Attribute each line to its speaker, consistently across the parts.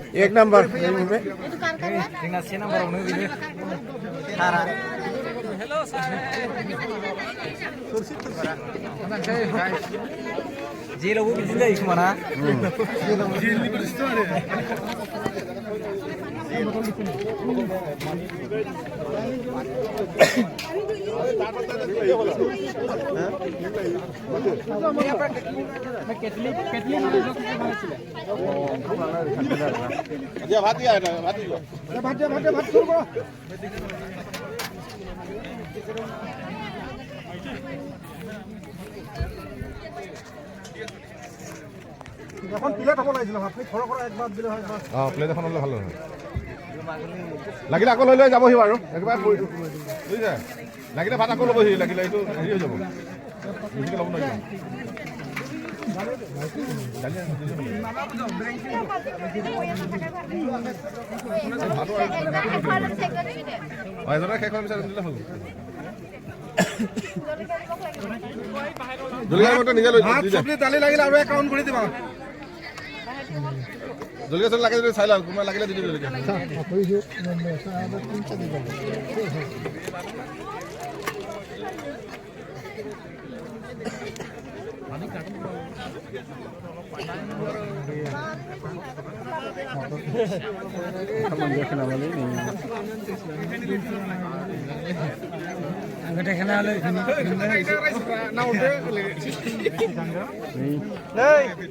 Speaker 1: एक नंबर
Speaker 2: जोंना से नाम्बारावनो बेनो थारा हेल' सार जेलावबो बिदिनो जायो खोमा ना जेलनिफ्रायसोथ' आरो
Speaker 1: भात दिया भात दिया भात शुरू करो এখন প্লেট হ'ব লাগিছিল আপনি খৰা খৰা একবাৰ দিলে হয় প্লেট এখন হ'লে ভাল হয় লাগিলে আকৌ লৈ লৈ যাবহি বাৰু একবাৰ বুজিছে লাগিলে ভাত আকৌ ল'বহি লাগিলে এইটো হেৰি হৈ যাব বেছিকৈ ল'ব নোৱাৰিব এজনে শেষ হোৱাৰ পিছত দিলে হ'ল জলকীয়া দালি লাগিলে আৰু একাউণ্ট কৰি দিবা জলকীয়া চল লাগে যদি চাই লওক কোনোবা লাগিলে দি দিব জলকীয়া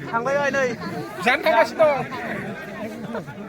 Speaker 1: थांबाय नै जानो थांगासिनो दं